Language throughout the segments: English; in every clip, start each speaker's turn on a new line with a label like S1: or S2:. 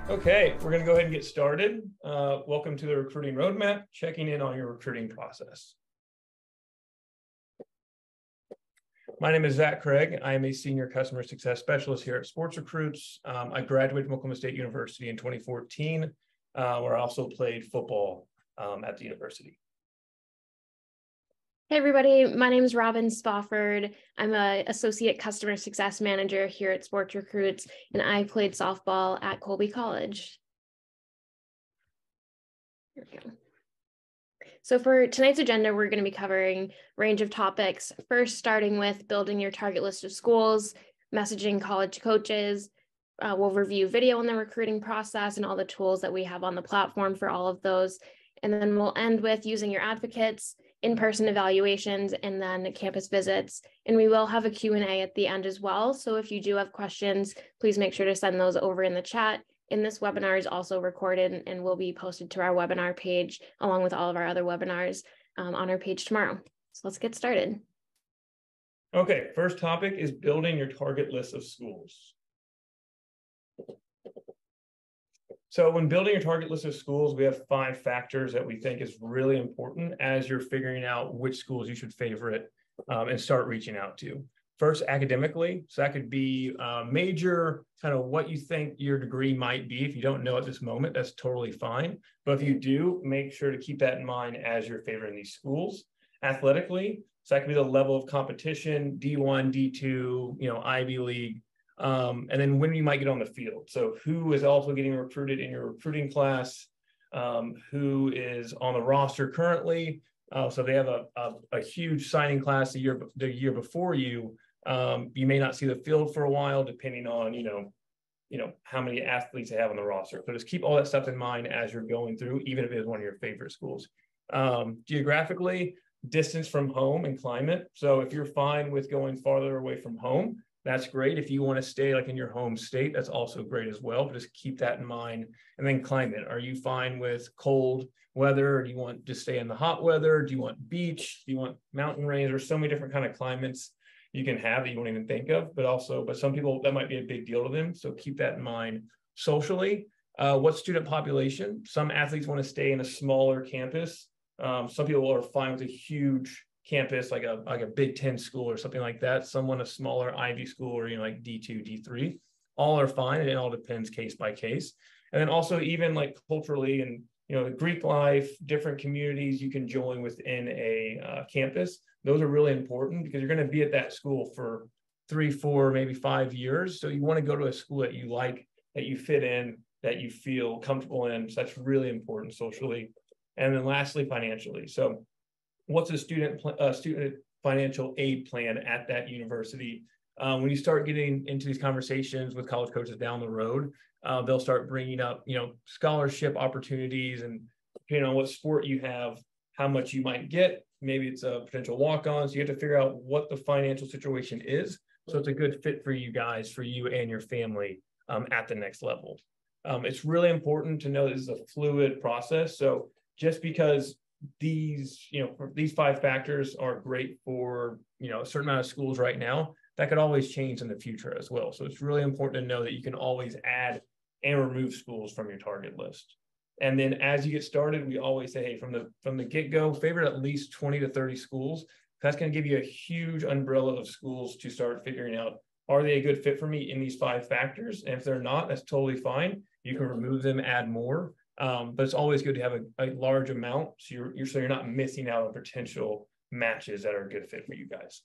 S1: Okay, we're going to go ahead and get started. Welcome to the recruiting roadmap, checking in on your recruiting process. My name is Zach Craig. I am a senior customer success specialist here at SportsRecruits. I graduated from Oklahoma State University in 2014, where I also played football at the university.
S2: Hey everybody, my name is Robin Spofford. I'm an associate customer success manager here at SportsRecruits, and I played softball at Colby College. Here we go. So for tonight's agenda, we're going to be covering a range of topics. First, starting with building your target list of schools, messaging college coaches. We'll review video on the recruiting process and all the tools that we have on the platform for all of those. And then we'll end with using your advocates, in-person evaluations, and then campus visits. And we will have a Q&A at the end as well. So if you do have questions, please make sure to send those over in the chat. And this webinar is also recorded and will be posted to our webinar page, along with all of our other webinars on our page tomorrow. So let's get started.
S1: Okay, first topic is building your target list of schools. So when building your target list of schools, we have 5 factors that we think is really important as you're figuring out which schools you should favorite and start reaching out to. First, academically. So that could be major, kind of what you think your degree might be. If you don't know at this moment, that's totally fine. But if you do, make sure to keep that in mind as you're favoring these schools. Athletically, so that could be the level of competition, D1, D2, Ivy League. And then when you might get on the field. So who is also getting recruited in your recruiting class, who is on the roster currently. So they have a huge signing class the year before you. You may not see the field for a while, depending on, how many athletes they have on the roster. So just keep all that stuff in mind as you're going through, even if it is one of your favorite schools. Geographically, distance from home and climate. So if you're fine with going farther away from home, that's great. If you want to stay like in your home state, that's also great as well. But just keep that in mind. And then climate. Are you fine with cold weather? Or do you want to stay in the hot weather? Do you want beach? Do you want mountain range? There's so many different kind of climates you can have that you won't even think of. But some people, that might be a big deal to them. So keep that in mind. Socially, what student population? Some athletes want to stay in a smaller campus. Some people are fine with a huge campus, like a Big Ten school or something like that. Someone a smaller Ivy school or like D2, D3, all are fine. And it all depends case by case. And then also even like culturally and the Greek life, different communities you can join within a campus. Those are really important because you're going to be at that school for 3, 4, maybe 5 years. So you want to go to a school that you like, that you fit in, that you feel comfortable in. So that's really important socially. And then lastly, financially. So what's a student financial aid plan at that university? When you start getting into these conversations with college coaches down the road, they'll start bringing up, scholarship opportunities and depending on what sport you have, how much you might get. Maybe it's a potential walk-on. So you have to figure out what the financial situation is. So it's a good fit for you guys, for you and your family at the next level. It's really important to know this is a fluid process. So just because these 5 factors are great for a certain amount of schools right now, that could always change in the future as well. So it's really important to know that you can always add and remove schools from your target list. And then as you get started, we always say, hey, from the get-go, favorite at least 20 to 30 schools. That's going to give you a huge umbrella of schools to start figuring out, are they a good fit for me in these 5 factors? And if they're not, that's totally fine. You can remove them, add more. But it's always good to have a large amount so you're not missing out on potential matches that are a good fit for you guys.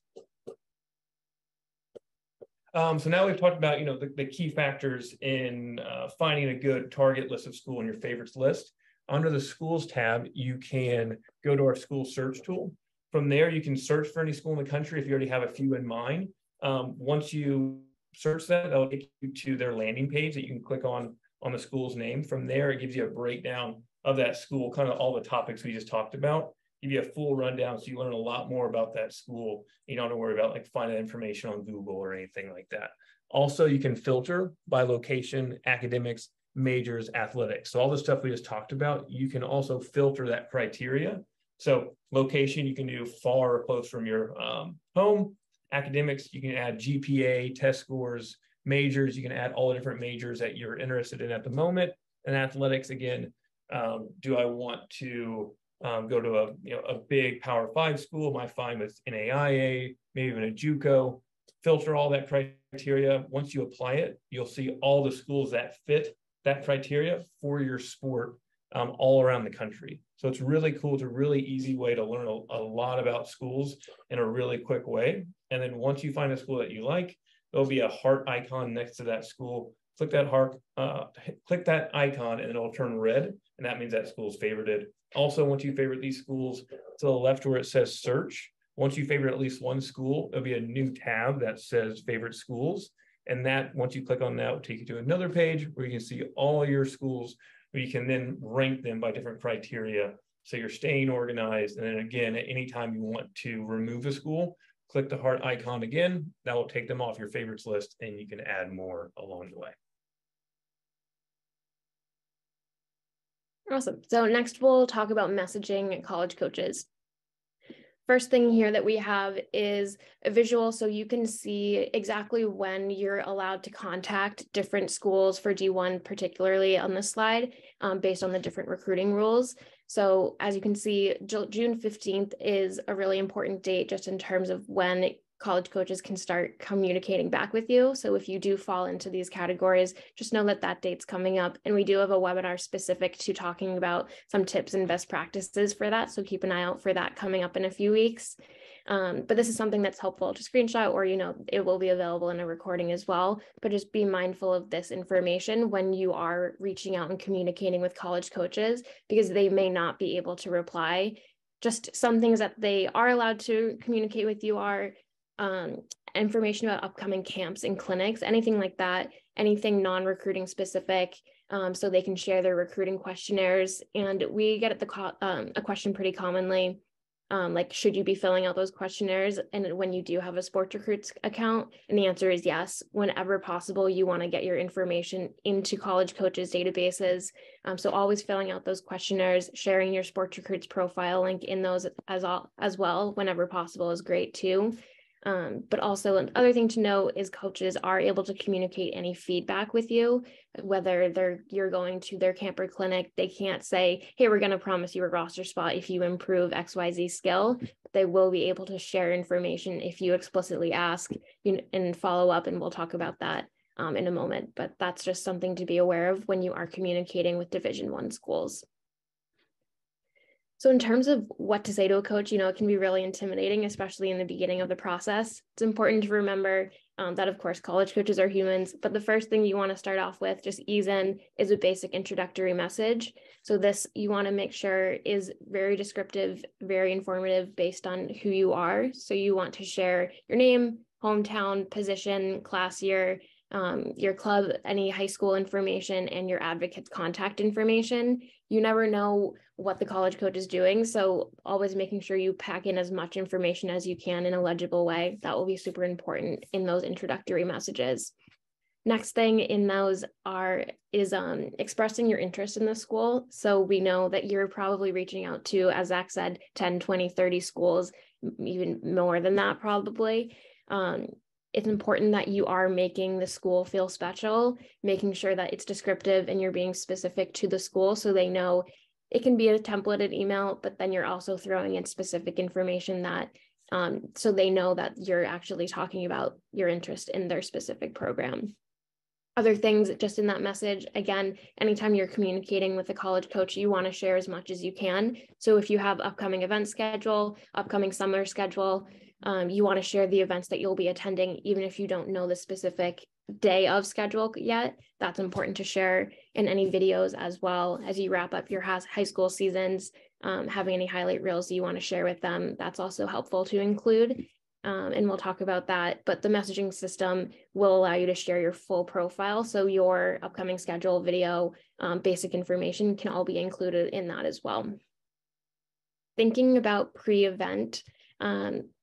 S1: So now we've talked about the key factors in finding a good target list of school in your favorites list. Under the schools tab, you can go to our school search tool. From there, you can search for any school in the country if you already have a few in mind. Once you search that, that'll take you to their landing page that you can click on the school's name. From there, it gives you a breakdown of that school, kind of all the topics we just talked about, give you a full rundown so you learn a lot more about that school. You don't have to worry about like finding information on Google or anything like that. Also, you can filter by location, academics, majors, athletics. So all the stuff we just talked about, you can also filter that criteria. So location, you can do far or close from your home. Academics, you can add GPA, test scores, majors, you can add all the different majors that you're interested in at the moment. And athletics, again, do I want to go to a big Power 5 school? Am I fine with an AIA, maybe even a JUCO? Filter all that criteria. Once you apply it, you'll see all the schools that fit that criteria for your sport all around the country. So it's really cool. It's a really easy way to learn a lot about schools in a really quick way. And then once you find a school that you like, there'll be a heart icon next to that school. Click that heart, click that icon, and it'll turn red, and that means that school's favorited. Also, once you favorite these schools, to the left where it says search, once you favorite at least one school, there'll be a new tab that says favorite schools. And that, once you click on that, will take you to another page where you can see all your schools, where you can then rank them by different criteria. So you're staying organized. And then again, at any time you want to remove a school, click the heart icon again. That will take them off your favorites list, and you can add more along the way.
S2: Awesome. So next we'll talk about messaging college coaches. First thing here that we have is a visual, so you can see exactly when you're allowed to contact different schools for D1, particularly on this slide, based on the different recruiting rules. So as you can see, June 15th is a really important date just in terms of when college coaches can start communicating back with you. So if you do fall into these categories, just know that that date's coming up. And we do have a webinar specific to talking about some tips and best practices for that. So keep an eye out for that coming up in a few weeks. But this is something that's helpful to screenshot, or, it will be available in a recording as well. But just be mindful of this information when you are reaching out and communicating with college coaches, because they may not be able to reply. Just some things that they are allowed to communicate with you are information about upcoming camps and clinics, anything like that, anything non-recruiting specific, so they can share their recruiting questionnaires. And we get a question pretty commonly, like, should you be filling out those questionnaires? And when you do have a SportsRecruits account, and the answer is yes. Whenever possible, you want to get your information into college coaches' databases. So always filling out those questionnaires, sharing your SportsRecruits profile link in those as well, whenever possible, is great too. But also another thing to know is coaches are able to communicate any feedback with you, whether you're going to their camp or clinic. They can't say, hey, we're going to promise you a roster spot if you improve XYZ skill. But they will be able to share information if you explicitly ask and follow up, and we'll talk about that in a moment. But that's just something to be aware of when you are communicating with Division I schools. So in terms of what to say to a coach, it can be really intimidating, especially in the beginning of the process. It's important to remember that, of course, college coaches are humans, but the first thing you want to start off with, just ease in, is a basic introductory message. So this, you want to make sure, is very descriptive, very informative, based on who you are. So you want to share your name, hometown, position, class year, your club, any high school information, and your advocate's contact information. You never know what the college coach is doing, so always making sure you pack in as much information as you can in a legible way. That will be super important in those introductory messages. Next thing in those is expressing your interest in the school. So we know that you're probably reaching out to, as Zach said, 10, 20, 30 schools, even more than that probably. It's important that you are making the school feel special, making sure that it's descriptive and you're being specific to the school so they know. It can be a templated email, but then you're also throwing in specific information that so they know that you're actually talking about your interest in their specific program. Other things just in that message, again, anytime you're communicating with a college coach, you want to share as much as you can. So if you have upcoming event schedule, upcoming summer schedule, you want to share the events that you'll be attending, even if you don't know the specific day of schedule yet. That's important to share in any videos as well as you wrap up your high school seasons. Having any highlight reels you want to share with them, that's also helpful to include. And we'll talk about that, but the messaging system will allow you to share your full profile. So your upcoming schedule, video, basic information can all be included in that as well. Thinking about pre-event,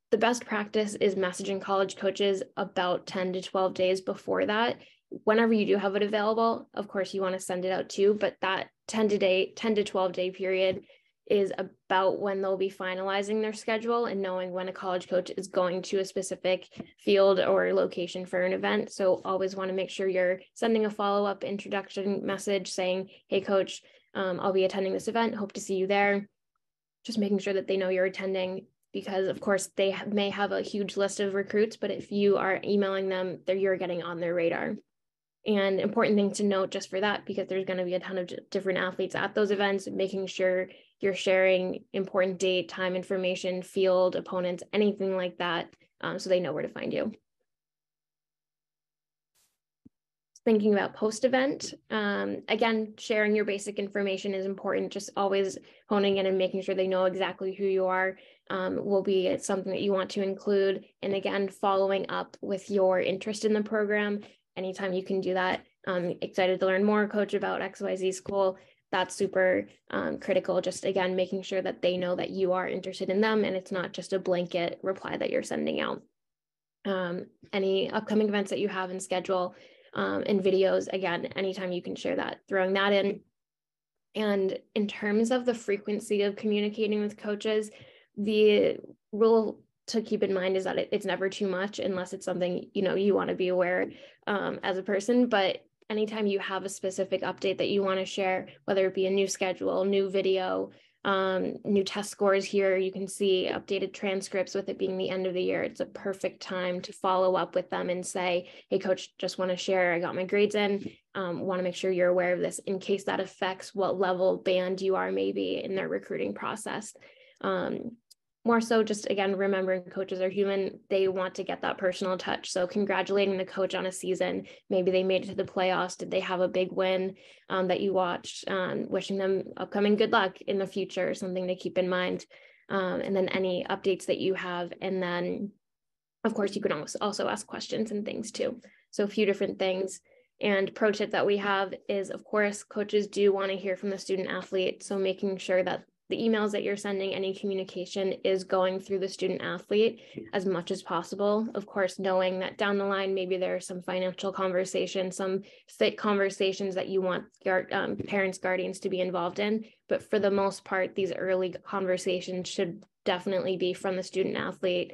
S2: the best practice is messaging college coaches about 10 to 12 days before that. Whenever you do have it available, of course, you want to send it out too, but that 10 to 12 day period is about when they'll be finalizing their schedule and knowing when a college coach is going to a specific field or location for an event. So always want to make sure you're sending a follow-up introduction message saying, hey, coach, I'll be attending this event. Hope to see you there. Just making sure that they know you're attending, because of course they may have a huge list of recruits, but if you are emailing them, you're getting on their radar. And important thing to note just for that, because there's going to be a ton of different athletes at those events, making sure you're sharing important date, time information, field, opponents, anything like that, so they know where to find you. Thinking about post-event, again, sharing your basic information is important. Just always honing in and making sure they know exactly who you are will be something that you want to include. And again, following up with your interest in the program. Anytime you can do that. Excited to learn more, coach, about XYZ school. That's super critical. Just again, making sure that they know that you are interested in them and it's not just a blanket reply that you're sending out. Any upcoming events that you have in schedule and videos, again, anytime you can share that, throwing that in. And in terms of the frequency of communicating with coaches, the rule to keep in mind is that it's never too much unless it's something, you want to be aware as a person. But anytime you have a specific update that you want to share, whether it be a new schedule, new video, new test scores here, you can see updated transcripts. With it being the end of the year, it's a perfect time to follow up with them and say, hey, coach, just want to share, I got my grades in, want to make sure you're aware of this in case that affects what level band you are maybe in their recruiting process. More so just, again, remembering coaches are human. They want to get that personal touch. So congratulating the coach on a season. Maybe they made it to the playoffs. Did they have a big win that you watched? Wishing them upcoming good luck in the future, something to keep in mind. And then any updates that you have. And then, of course, you can also ask questions and things too. So a few different things. And pro tip that we have is, of course, coaches do want to hear from the student athlete. So making sure that the emails that you're sending, any communication is going through the student athlete as much as possible. Of course, knowing that down the line, maybe there are some financial conversations, some fit conversations that you want parents, guardians to be involved in. But for the most part, these early conversations should definitely be from the student athlete.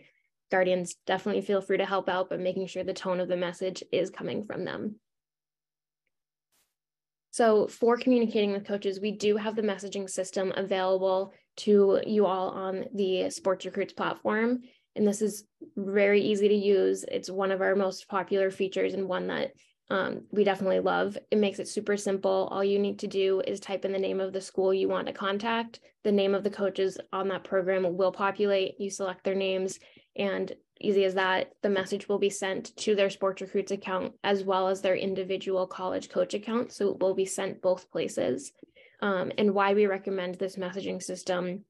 S2: Guardians definitely feel free to help out, but making sure the tone of the message is coming from them. So for communicating with coaches, we do have the messaging system available to you all on the SportsRecruits platform. And this is very easy to use. It's one of our most popular features and one that we definitely love. It makes it super simple. All you need to do is type in the name of the school you want to contact. The name of the coaches on that program will populate. You select their names, and easy as that, the message will be sent to their SportsRecruits account as well as their individual college coach account. So it will be sent both places. And why we recommend this messaging system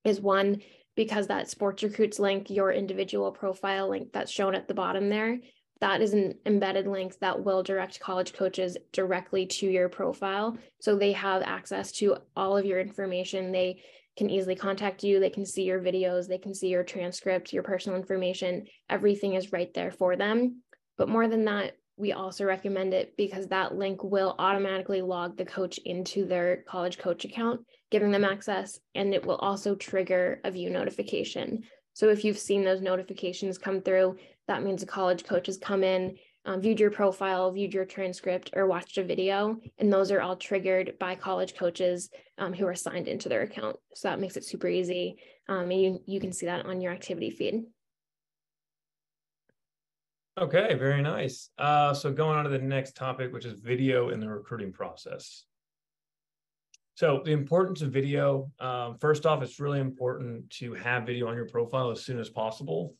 S2: is, one, because that SportsRecruits link, your individual profile link that's shown at the bottom there, that is an embedded link that will direct college coaches directly to your profile. So they have access to all of your information. They can easily contact you. They can see your videos. They can see your transcript, your personal information. Everything is right there for them. But more than that, we also recommend it because that link will automatically log the coach into their college coach account, giving them access, and it will also trigger a view notification. So if you've seen those notifications come through, that means a college coach has come in, viewed your profile, viewed your transcript, or watched a video, and those are all triggered by college coaches who are signed into their account. So that makes it super easy. And you can see that on your activity feed.
S1: Okay, very nice. So going on to the next topic, which is video in the recruiting process. So the importance of video, first off, it's really important to have video on your profile as soon as possible,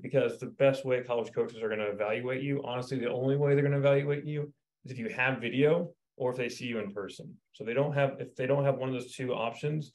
S1: because the best way college coaches are going to evaluate you, honestly, the only way they're going to evaluate you is if you have video or if they see you in person. So if they don't have one of those two options,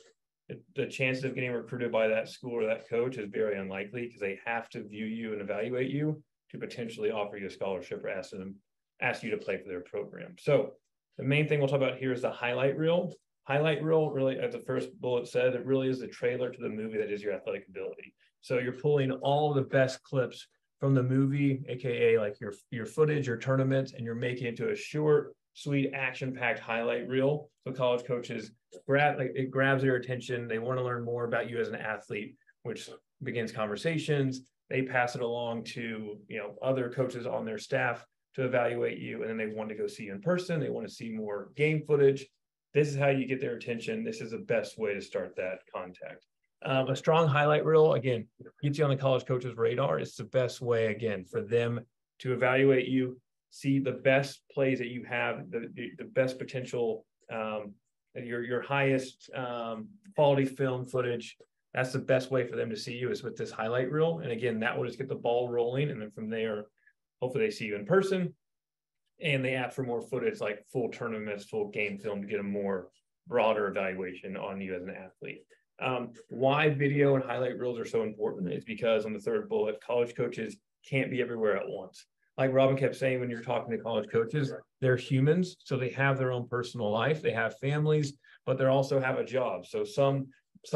S1: the chances of getting recruited by that school or that coach is very unlikely, because they have to view you and evaluate you to potentially offer you a scholarship or ask you to play for their program. So the main thing we'll talk about here is the highlight reel. Highlight reel, really, as the first bullet said, it really is the trailer to the movie that is your athletic ability. So you're pulling all the best clips from the movie, aka like your footage, your tournaments, and you're making it into a short, sweet, action-packed highlight reel. So college coaches it grabs their attention. They want to learn more about you as an athlete, which begins conversations. They pass it along to, other coaches on their staff to evaluate you, and then they want to go see you in person. They want to see more game footage. This is how you get their attention. This is the best way to start that contact. A strong highlight reel, again, gets you on the college coach's radar. It's the best way, again, for them to evaluate you, see the best plays that you have, the best potential, your highest quality film footage. That's the best way for them to see you, is with this highlight reel. And again, that will just get the ball rolling. And then from there, hopefully they see you in person, and they ask for more footage, like full tournaments, full game film, to get a more broader evaluation on you as an athlete. Why video and highlight reels are so important is because, on the third bullet, college coaches can't be everywhere at once. Like Robin kept saying, when you're talking to college coaches, they're humans. So they have their own personal life. They have families, but they also have a job. So some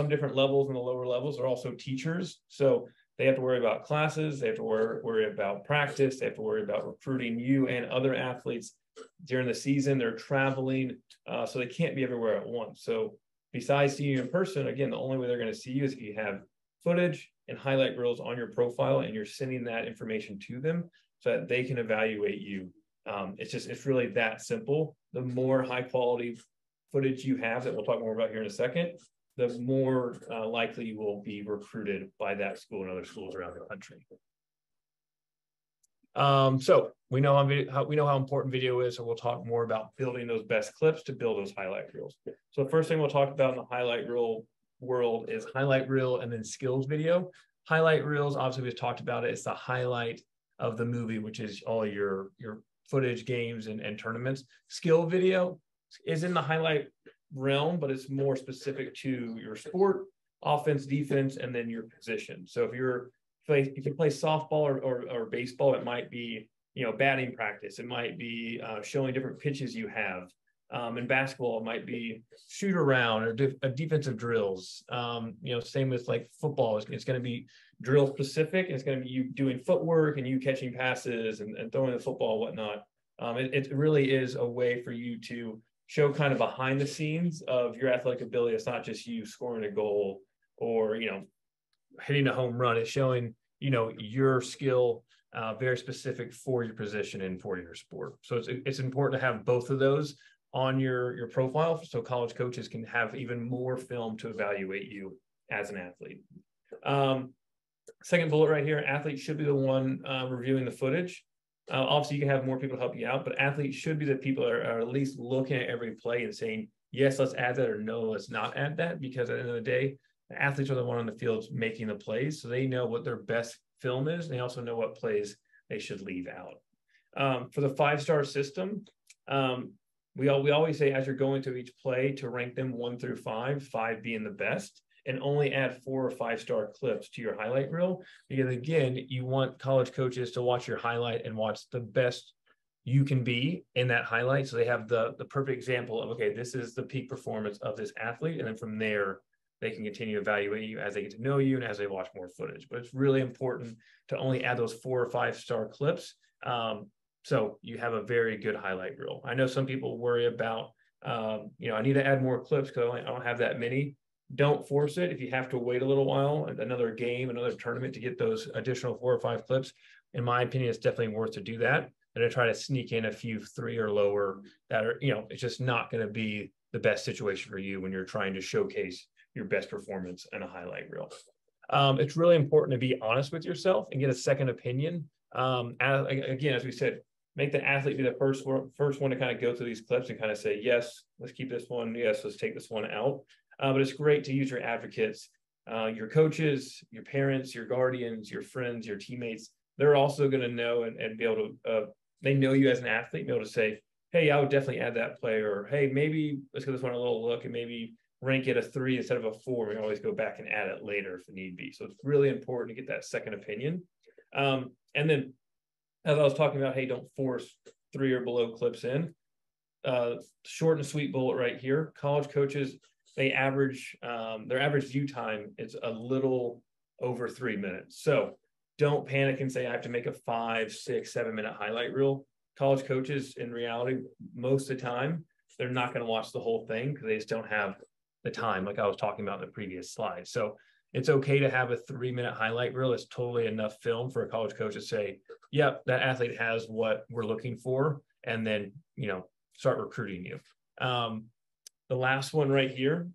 S1: different levels in the lower levels are also teachers. So they have to worry about classes. They have to worry about practice. They have to worry about recruiting you and other athletes during the season. They're traveling, so they can't be everywhere at once. So besides seeing you in person, again, the only way they're going to see you is if you have footage and highlight reels on your profile, and you're sending that information to them so that they can evaluate you. It's really that simple. The more high quality footage you have, that we'll talk more about here in a second, the more likely you will be recruited by that school and other schools around the country. So we know how important video is, so we'll talk more about building those best clips to build those highlight reels. So the first thing we'll talk about in the highlight reel world is highlight reel and then skills video. Highlight reels, obviously we've talked about it. It's the highlight of the movie, which is all your footage, games, and tournaments. Skill video is in the highlight realm, but it's more specific to your sport, offense, defense, and then your position. So if you play softball or baseball, it might be batting practice. It might be showing different pitches you have. In basketball, it might be shoot around or defensive drills. Same with like football. It's going to be drill specific. It's going to be you doing footwork and you catching passes and throwing the football, whatnot. It really is a way for you to show kind of behind the scenes of your athletic ability. It's not just you scoring a goal or hitting a home run. It's showing your skill, very specific for your position and for your sport. So it's important to have both of those on your profile, so college coaches can have even more film to evaluate you as an athlete. Second bullet right here, athletes should be the one reviewing the footage. Obviously, you can have more people help you out, but athletes should be the people that are at least looking at every play and saying, yes, let's add that, or no, let's not add that, because at the end of the day, the athletes are the one on the field making the plays, so they know what their best film is. And they also know what plays they should leave out. For the 5-star system, we always say, as you're going through each play, to rank them 1 through 5, 5 being the best, and only add 4 or 5-star clips to your highlight reel. Because again, you want college coaches to watch your highlight and watch the best you can be in that highlight. So they have the perfect example of, okay, this is the peak performance of this athlete. And then from there, they can continue evaluating you as they get to know you and as they watch more footage. But it's really important to only add those 4 or 5-star clips. So you have a very good highlight reel. I know some people worry about, I need to add more clips because I don't have that many. Don't force it. If you have to wait a little while, another game, another tournament, to get those additional 4 or 5 clips, in my opinion, it's definitely worth to do that. And to try to sneak in a few 3 or lower that are, it's just not going to be the best situation for you when you're trying to showcase your best performance in a highlight reel. It's really important to be honest with yourself and get a second opinion. Again, as we said, make the athlete be the first one to kind of go through these clips and kind of say, yes, let's keep this one. Yes, let's take this one out. But it's great to use your advocates, your coaches, your parents, your guardians, your friends, your teammates. They're also going to know and be able to, they know you as an athlete, be able to say, hey, I would definitely add that player. Or, hey, maybe let's give this one a little look and maybe rank it a 3 instead of a 4. We can always go back and add it later if need be. So it's really important to get that second opinion. And then, as I was talking about, hey, don't force 3 or below clips in. Short and sweet bullet right here. College coaches, they average, their average view time is a little over 3 minutes. So don't panic and say, I have to make a 5, 6, 7 minute highlight reel. College coaches, in reality, most of the time, they're not going to watch the whole thing because they just don't have the time, like I was talking about in the previous slide. So it's okay to have a 3-minute highlight reel. It's totally enough film for a college coach to say, yep, that athlete has what we're looking for, and then, start recruiting you. The last one right here,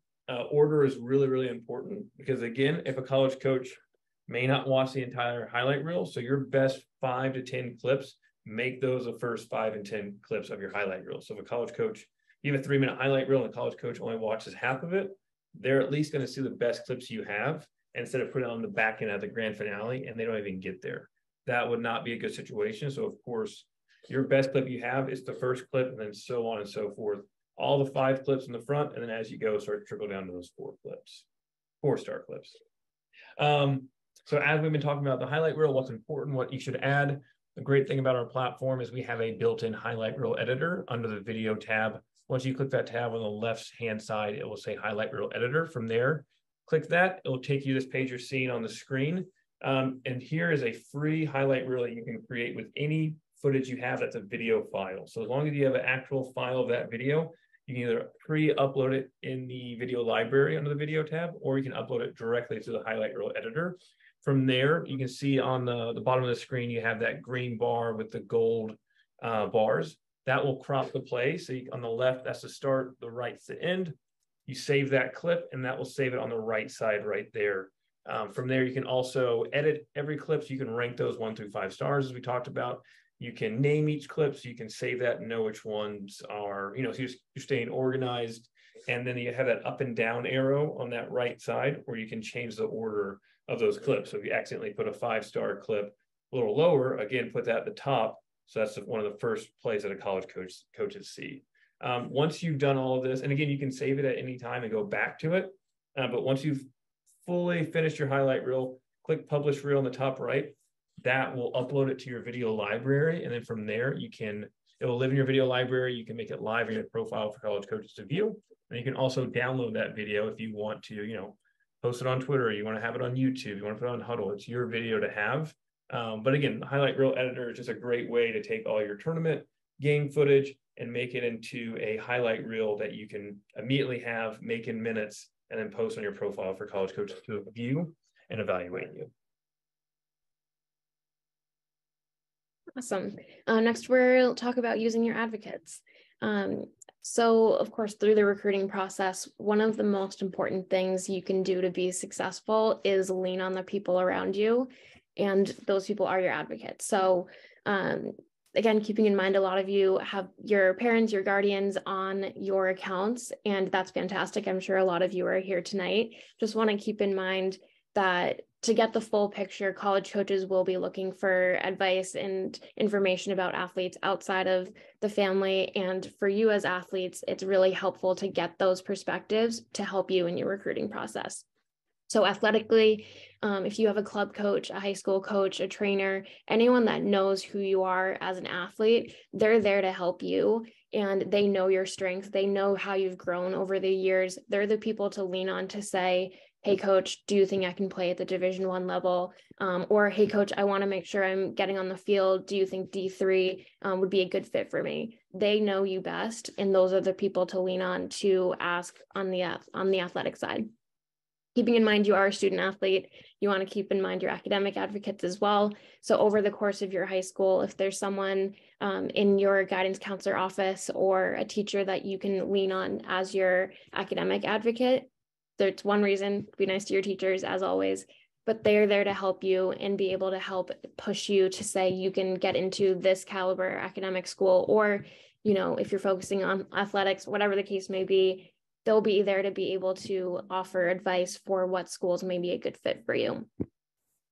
S1: order is really, really important because, again, if a college coach may not watch the entire highlight reel, so your best 5 to 10 clips, make those the first 5 and 10 clips of your highlight reel. So if a college coach, you have a 3-minute highlight reel and a college coach only watches half of it, they're at least going to see the best clips you have instead of putting it on the back end at the grand finale and they don't even get there. That would not be a good situation. So of course, your best clip you have is the first clip, and then so on and so forth. All the 5 clips in the front, and then as you go, start to trickle down to those 4 clips, 4-star clips. So as we've been talking about the highlight reel, what's important, what you should add. The great thing about our platform is we have a built-in highlight reel editor under the video tab. Once you click that tab on the left-hand side, it will say highlight reel editor. From there, click that. It will take you to this page you're seeing on the screen. And here is a free highlight reel that you can create with any footage you have that's a video file. So as long as you have an actual file of that video, you can either pre-upload it in the video library under the video tab, or you can upload it directly to the highlight reel editor. From there, you can see on the bottom of the screen, you have that green bar with the gold bars. That will crop the play. So on the left, that's the start, the right's the end. You save that clip, and that will save it on the right side right there. From there, you can also edit every clip, so you can rank those 1 through 5 stars, as we talked about. You can name each clip, so you can save that and know which ones are, so you're staying organized. And then you have that up and down arrow on that right side where you can change the order of those clips. So if you accidentally put a 5-star clip a little lower, again, put that at the top. So that's one of the first plays that a college coaches see. Once you've done all of this, and again, you can save it at any time and go back to it. But once you've fully finished your highlight reel, click publish reel in the top right. That will upload it to your video library. And then from there, it will live in your video library. You can make it live in your profile for college coaches to view. And you can also download that video if you want to, post it on Twitter, you want to have it on YouTube, you want to put it on Huddle. It's your video to have. But again, the highlight reel editor is just a great way to take all your tournament game footage and make it into a highlight reel that you can immediately have, make in minutes, and then post on your profile for college coaches to view and evaluate you.
S2: Awesome. Next, we'll talk about using your advocates. So, of course, through the recruiting process, one of the most important things you can do to be successful is lean on the people around you, and those people are your advocates. So, again, keeping in mind, a lot of you have your parents, your guardians on your accounts, and that's fantastic. I'm sure a lot of you are here tonight. Just want to keep in mind that to get the full picture, college coaches will be looking for advice and information about athletes outside of the family. And for you as athletes, it's really helpful to get those perspectives to help you in your recruiting process. So athletically, if you have a club coach, a high school coach, a trainer, anyone that knows who you are as an athlete, they're there to help you. And they know your strengths. They know how you've grown over the years. They're the people to lean on to say, hey, coach, do you think I can play at the Division I level? Or, hey, coach, I want to make sure I'm getting on the field. Do you think D3 would be a good fit for me? They know you best. And those are the people to lean on to ask on the athletic side. Keeping in mind you are a student athlete, you want to keep in mind your academic advocates as well. So over the course of your high school, if there's someone in your guidance counselor office or a teacher that you can lean on as your academic advocate, there's one reason, be nice to your teachers as always, but they're there to help you and be able to help push you to say you can get into this caliber academic school, or, if you're focusing on athletics, whatever the case may be, they'll be there to be able to offer advice for what schools may be a good fit for you.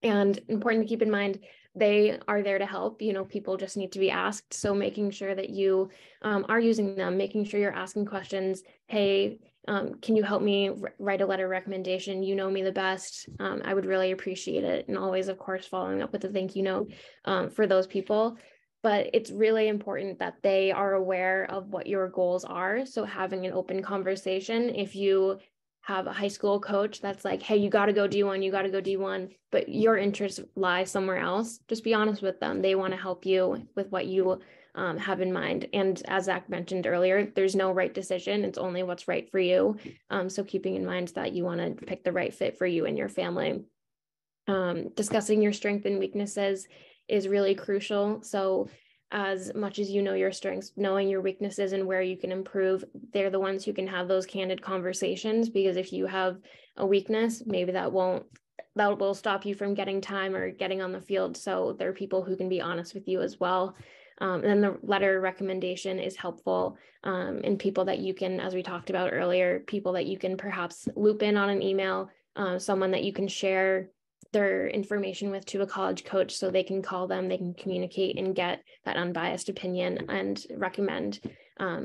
S2: And important to keep in mind, they are there to help. People just need to be asked. So making sure that you are using them, making sure you're asking questions. Hey, can you help me write a letter of recommendation? You know me the best. I would really appreciate it. And always, of course, following up with a thank you note for those people. But it's really important that they are aware of what your goals are. So having an open conversation, if you have a high school coach that's like, hey, you got to go D1, you got to go D1, but your interests lie somewhere else, just be honest with them. They want to help you with what you have in mind. And as Zach mentioned earlier, there's no right decision. It's only what's right for you. So keeping in mind that you want to pick the right fit for you and your family. Discussing your strengths and weaknesses is really crucial. So as much as you know your strengths, knowing your weaknesses and where you can improve, they're the ones who can have those candid conversations, because if you have a weakness, maybe that will stop you from getting time or getting on the field. So there are people who can be honest with you as well. And then the letter recommendation is helpful in people that you can, as we talked about earlier, people that you can perhaps loop in on an email, someone that you can share their information with to a college coach so they can call them, they can communicate and get that unbiased opinion and recommend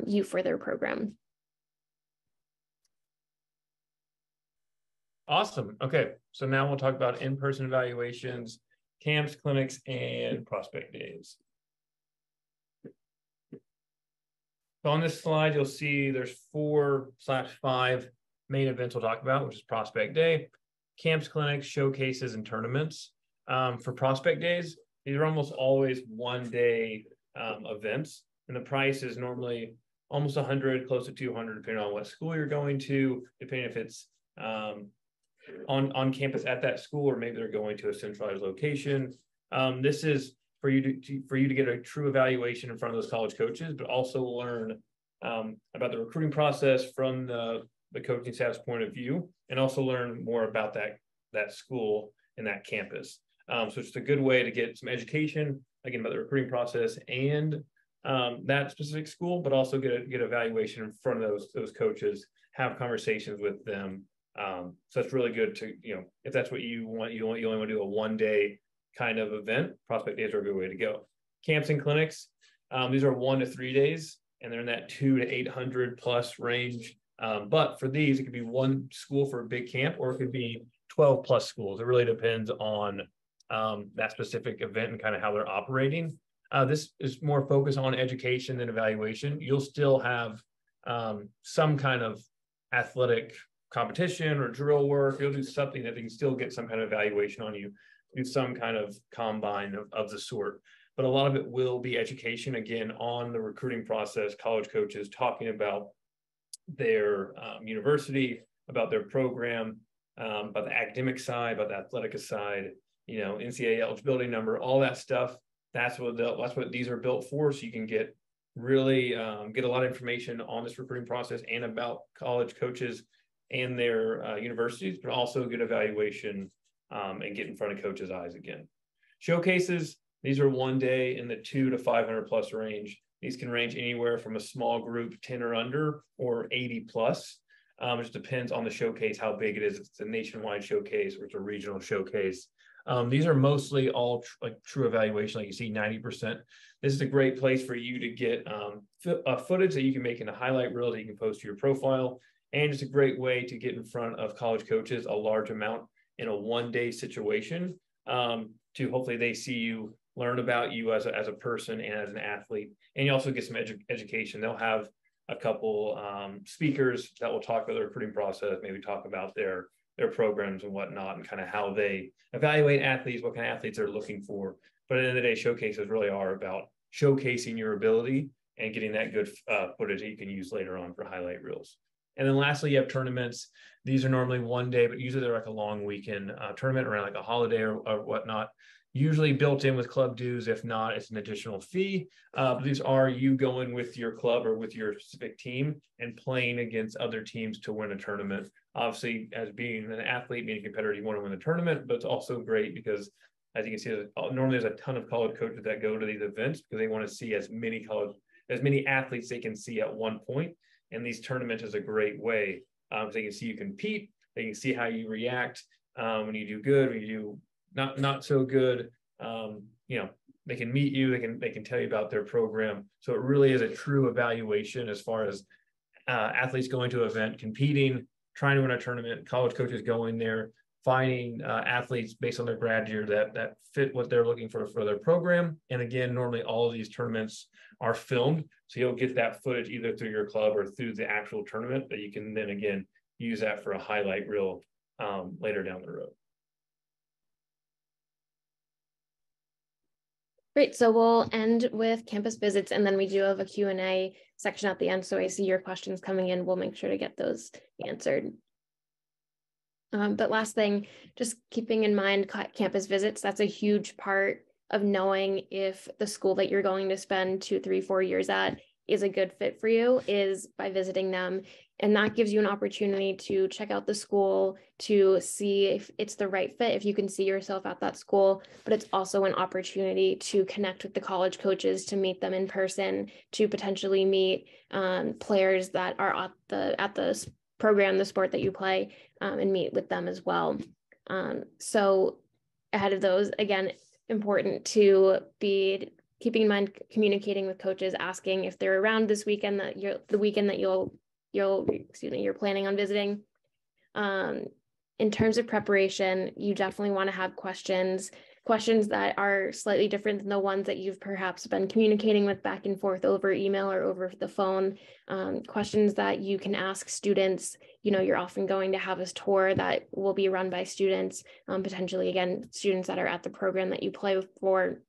S2: you for their program.
S1: Awesome. Okay, so now we'll talk about in-person evaluations, camps, clinics, and prospect days. So on this slide, you'll see there's 4/5 main events we'll talk about, which is prospect day, camps, clinics, showcases, and tournaments. For prospect days, these are almost always one-day events, and the price is normally almost 100, close to 200, depending on what school you're going to, depending if it's on campus at that school, or maybe they're going to a centralized location. This is for you to get a true evaluation in front of those college coaches, but also learn about the recruiting process from the coaching staff's point of view, and also learn more about that school and that campus. So it's a good way to get some education, again, about the recruiting process and that specific school, but also get evaluation in front of those coaches, have conversations with them. So it's really good to, if that's what you want, you only want to do a one-day kind of event, prospect days are a good way to go. Camps and clinics, these are 1 to 3 days, and they're in that 200 to 800 plus range. But for these, it could be one school for a big camp, or it could be 12 plus schools. It really depends on that specific event and kind of how they're operating. This is more focused on education than evaluation. You'll still have some kind of athletic competition or drill work. You'll do something that they can still get some kind of evaluation on you, do some kind of combine of the sort. But a lot of it will be education, again, on the recruiting process, college coaches talking about their university, about their program, about the academic side, about the athletic side, NCAA eligibility number, all that stuff. That's what these are built for. So you can get really get a lot of information on this recruiting process and about college coaches and their universities, but also good evaluation and get in front of coaches' eyes again. Showcases, these are one day in the 200 to 500 plus range. These can range anywhere from a small group, 10 or under, or 80 plus. It just depends on the showcase, how big it is. If it's a nationwide showcase or it's a regional showcase. These are mostly all true evaluation, like you see 90%. This is a great place for you to get footage that you can make in a highlight reel that you can post to your profile. And it's a great way to get in front of college coaches a large amount in a one-day situation to hopefully they see you, learn about you as a person and as an athlete. And you also get some education. They'll have a couple speakers that will talk about the recruiting process, maybe talk about their programs and whatnot, and kind of how they evaluate athletes, what kind of athletes they're looking for. But at the end of the day, showcases really are about showcasing your ability and getting that good footage that you can use later on for highlight reels. And then lastly, you have tournaments. These are normally one day, but usually they're like a long weekend tournament around like a holiday or whatnot. Usually built in with club dues. If not, it's an additional fee. But these are you going with your club or with your specific team and playing against other teams to win a tournament. Obviously, as being an athlete, being a competitor, you want to win the tournament, but it's also great because, as you can see, normally there's a ton of college coaches that go to these events because they want to see as many athletes they can see at one point. And these tournaments is a great way. So they can see you compete. They can see how you react when you do good, when you do not so good. They can meet you. They can tell you about their program. So it really is a true evaluation as far as athletes going to an event, competing, trying to win a tournament. College coaches going there, finding athletes based on their grad year that fit what they're looking for their program. And again, normally all of these tournaments are filmed, so you'll get that footage either through your club or through the actual tournament that you can then again use that for a highlight reel later down the road.
S2: Great. So we'll end with campus visits, and then we do have a Q&A section at the end. So I see your questions coming in. We'll make sure to get those answered. But last thing, just keeping in mind campus visits, that's a huge part of knowing if the school that you're going to spend 2, 3, 4 years at is a good fit for you, is by visiting them. And that gives you an opportunity to check out the school, to see if it's the right fit, if you can see yourself at that school. But it's also an opportunity to connect with the college coaches, to meet them in person, to potentially meet players that are at the program, the sport that you play, and meet with them as well. So ahead of those, again, important to be keeping in mind communicating with coaches, asking if they're around this weekend, that you're planning on visiting. In terms of preparation, you definitely want to have questions that are slightly different than the ones that you've perhaps been communicating with back and forth over email or over the phone. Questions that you can ask students. You're often going to have a tour that will be run by students, potentially, again, students that are at the program that you play for.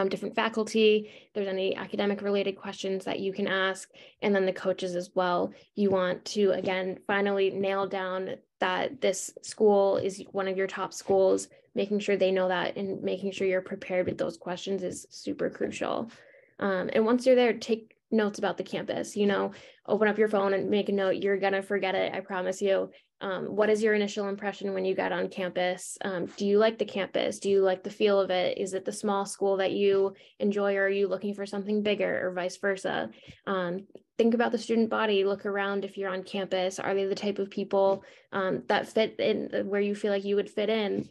S2: Different faculty, if there's any academic related questions that you can ask, and then the coaches as well. You want to, again, finally nail down that this school is one of your top schools. Making sure they know that and making sure you're prepared with those questions is super crucial. And once you're there, take notes about the campus. Open up your phone and make a note. You're gonna forget it, I promise you. What is your initial impression when you got on campus? Do you like the campus? Do you like the feel of it? Is it the small school that you enjoy, or are you looking for something bigger, or vice versa? Think about the student body. Look around if you're on campus. Are they the type of people that fit in where you feel like you would fit in?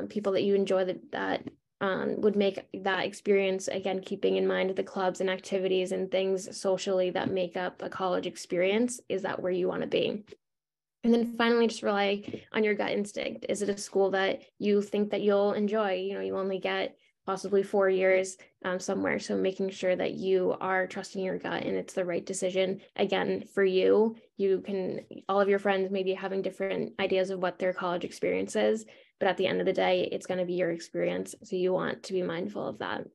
S2: People that you enjoy that would make that experience, again, keeping in mind the clubs and activities and things socially that make up a college experience. Is that where you want to be? And then finally, just rely on your gut instinct. Is it a school that you think that you'll enjoy? You only get possibly 4 years somewhere. So making sure that you are trusting your gut and it's the right decision. Again, for you, all of your friends may be having different ideas of what their college experience is, but at the end of the day, it's going to be your experience. So you want to be mindful of that.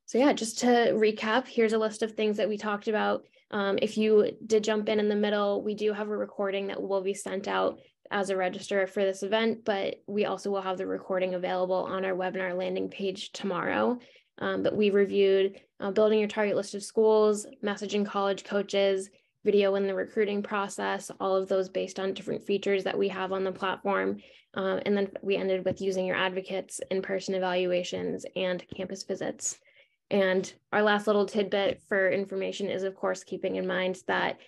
S2: So yeah, just to recap, here's a list of things that we talked about. If you did jump in the middle, we do have a recording that will be sent out as a register for this event, but we also will have the recording available on our webinar landing page tomorrow. But we reviewed building your target list of schools, messaging college coaches, video in the recruiting process, all of those based on different features that we have on the platform. And then we ended with using your advocates, in-person evaluations, and campus visits. And our last little tidbit for information is, of course, keeping in mind that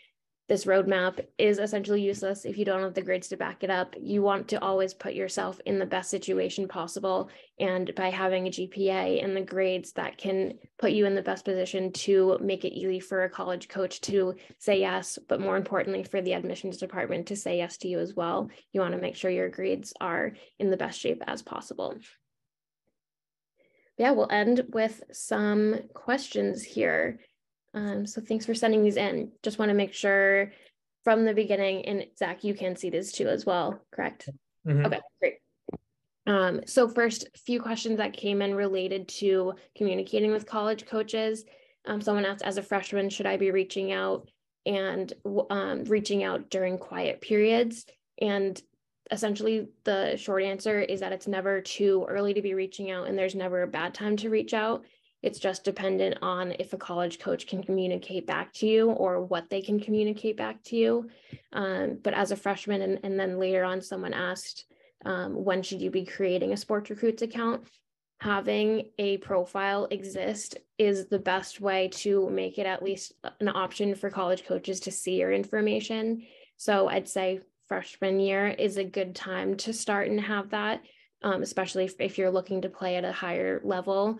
S2: this roadmap is essentially useless if you don't have the grades to back it up. You want to always put yourself in the best situation possible. And by having a GPA and the grades that can put you in the best position to make it easy for a college coach to say yes, but more importantly, for the admissions department to say yes to you as well, you want to make sure your grades are in the best shape as possible. Yeah, we'll end with some questions here. So thanks for sending these in. Just want to make sure from the beginning, and Zach, you can see this too as well, correct? Mm-hmm. Okay, great. So first, few questions that came in related to communicating with college coaches. Someone asked, as a freshman, should I be reaching out during quiet periods? And essentially, the short answer is that it's never too early to be reaching out, and there's never a bad time to reach out. It's just dependent on if a college coach can communicate back to you or what they can communicate back to you. But as a freshman, and then later on, someone asked, when should you be creating a SportsRecruits account? Having a profile exist is the best way to make it at least an option for college coaches to see your information. So I'd say freshman year is a good time to start and have that, especially if you're looking to play at a higher level.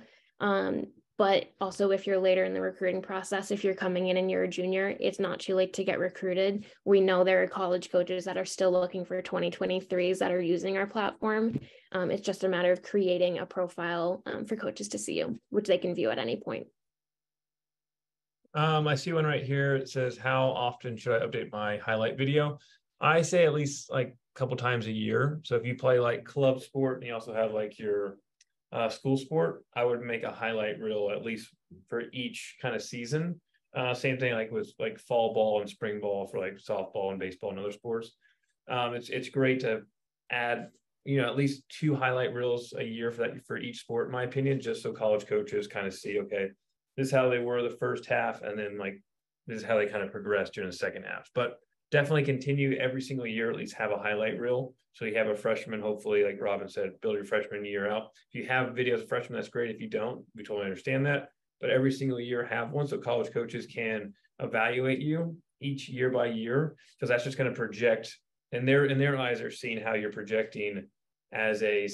S2: But also if you're later in the recruiting process, if you're coming in and you're a junior, it's not too late to get recruited. We know there are college coaches that are still looking for 2023s that are using our platform. It's just a matter of creating a profile for coaches to see you, which they can view at any point.
S1: I see one right here. It says, how often should I update my highlight video? I say at least like a couple times a year. So if you play like club sport and you also have like your school sport, I would make a highlight reel at least for each kind of season. Same thing like with like fall ball and spring ball for like softball and baseball and other sports. It's great to add, at least 2 highlight reels a year for each sport, in my opinion, just so college coaches kind of see, okay, this is how they were the first half, and then like this is how they kind of progressed during the second half. But definitely continue every single year, at least have a highlight reel. So you have a freshman, hopefully, like Robin said, build your freshman year out. If you have videos of freshmen, that's great. If you don't, we totally understand that. But every single year have one so college coaches can evaluate you each year by year, because that's just going to project, and in their eyes are seeing how you're projecting as a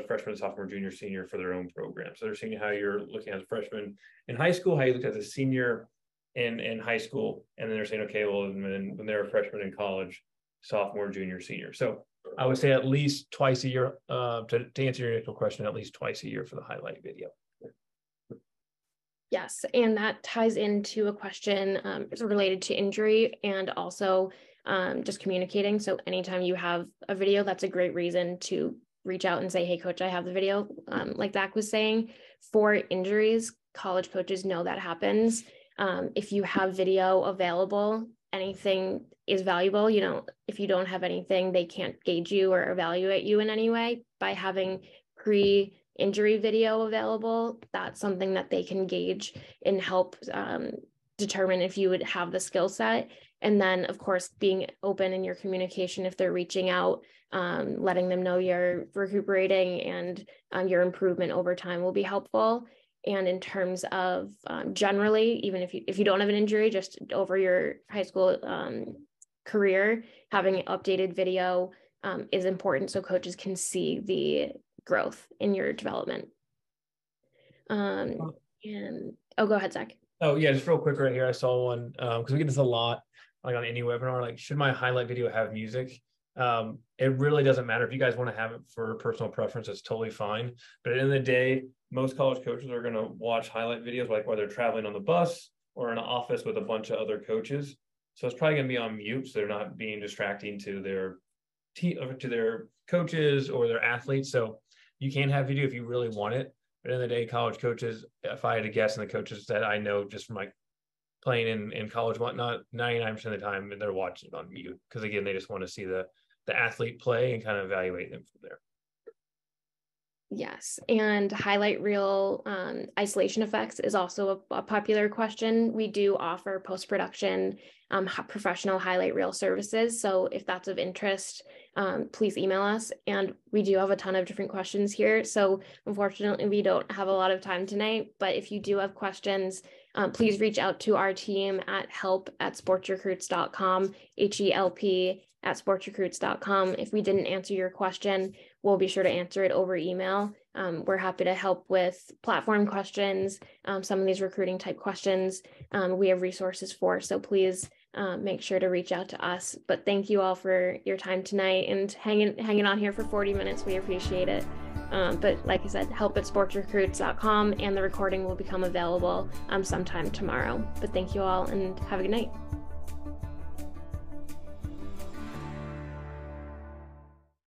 S1: freshman, sophomore, junior, senior for their own program. So they're seeing how you're looking as a freshman in high school, how you looked as a senior in high school, and then they're saying, okay, well, when they're a freshman in college, sophomore, junior, senior. So I would say at least twice a year, to answer your initial question, at least twice a year for the highlight video.
S2: Yes, and that ties into a question related to injury and also just communicating. So anytime you have a video, that's a great reason to reach out and say, hey, coach, I have the video. Like Zach was saying, for injuries, college coaches know that happens. If you have video available, anything is valuable. If you don't have anything, they can't gauge you or evaluate you in any way. By having pre-injury video available, that's something that they can gauge and help determine if you would have the skill set. And then, of course, being open in your communication if they're reaching out, letting them know you're recuperating and your improvement over time will be helpful. And in terms of generally, even if you don't have an injury, just over your high school career, having updated video is important so coaches can see the growth in your development. And go ahead, Zach.
S1: Oh yeah, just real quick right here. I saw one because we get this a lot, like on any webinar, like should my highlight video have music? It really doesn't matter if you guys want to have it for personal preference, it's totally fine. But at the end of the day, most college coaches are going to watch highlight videos like while they're traveling on the bus or in an office with a bunch of other coaches. So it's probably going to be on mute, so they're not being distracting to their coaches or their athletes. So you can have video if you really want it. But at the end of the day, college coaches, if I had to guess, and the coaches that I know just from like playing in college, whatnot, 99% of the time they're watching it on mute, because again, they just want to see the athlete play and kind of evaluate them from there.
S2: Yes, and highlight reel isolation effects is also a popular question. We do offer post-production professional highlight reel services. So if that's of interest, please email us. And we do have a ton of different questions here. So unfortunately, we don't have a lot of time tonight, but if you do have questions, please reach out to our team at help@sportsrecruits.com, HELP@sportsrecruits.com. If we didn't answer your question, we'll be sure to answer it over email. We're happy to help with platform questions, some of these recruiting type questions we have resources for. So please make sure to reach out to us. But thank you all for your time tonight and hanging on here for 40 minutes. We appreciate it. But like I said, help@sportsrecruits.com, and the recording will become available sometime tomorrow. But thank you all and have a good night.